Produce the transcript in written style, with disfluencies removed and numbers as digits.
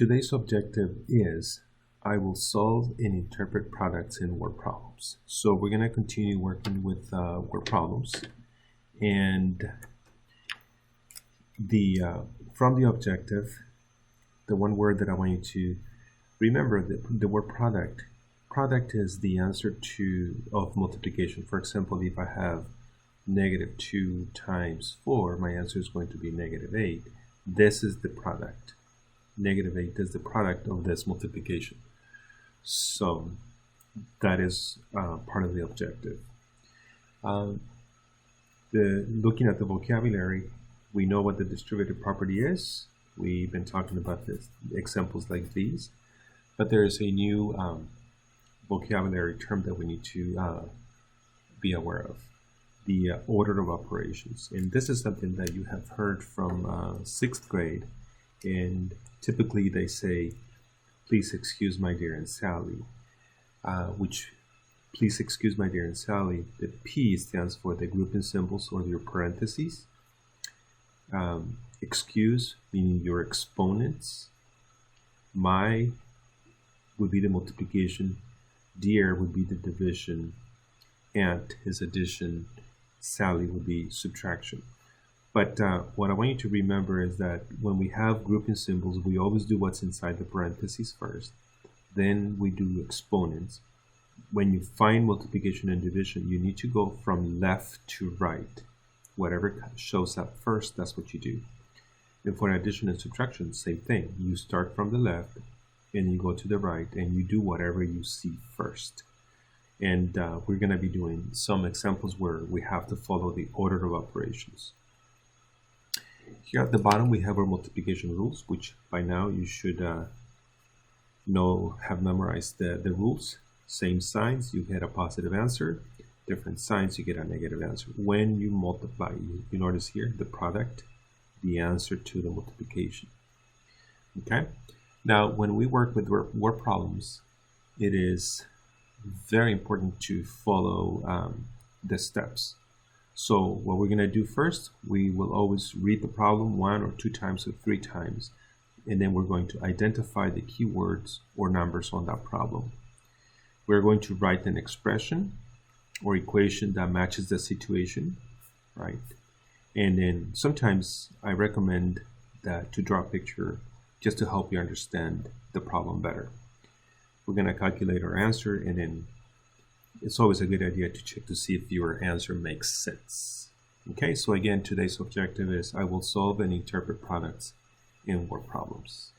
Today's objective is I will solve and interpret products in word problems. So we're going to continue working with word problems, and from the objective, the one word that I want you to remember, the word product. Product is the answer of multiplication. For example, if I have -2 times 4, my answer is going to be -8. This is the product. -8 is the product of this multiplication. So that is part of the objective. Looking at the vocabulary, we know what the distributive property is. We've been talking about this, examples like these, but there is a new vocabulary term that we need to be aware of: the order of operations. And this is something that you have heard from 6th grade, and typically they say, "Please excuse my dear Aunt Sally," which, "please excuse my dear Aunt Sally," the P stands for the grouping symbols or your parentheses. Excuse, meaning your exponents. My would be the multiplication. Dear would be the division. Aunt is addition. Sally would be subtraction. But what I want you to remember is that when we have grouping symbols, we always do what's inside the parentheses first. Then we do exponents. When you find multiplication and division, you need to go from left to right. Whatever shows up first, that's what you do. And for addition and subtraction, same thing. You start from the left and you go to the right and you do whatever you see first. And we're going to be doing some examples where we have to follow the order of operations. Here at the bottom, we have our multiplication rules, which by now you should have memorized the rules. Same signs, you get a positive answer. Different signs, you get a negative answer. When you multiply, you notice here the product, the answer to the multiplication. Okay? Now, when we work with word problems, it is very important to follow the steps. So what we're going to do first, we will always read the problem 1 or 2 times or 3 times, and then we're going to identify the keywords or numbers on that problem. We're going to write an expression or equation that matches the situation, right? And then sometimes I recommend that to draw a picture just to help you understand the problem better. We're going to calculate our answer, and then it's always a good idea to check to see if your answer makes sense. Okay, so again, today's objective is I will solve and interpret products in word problems.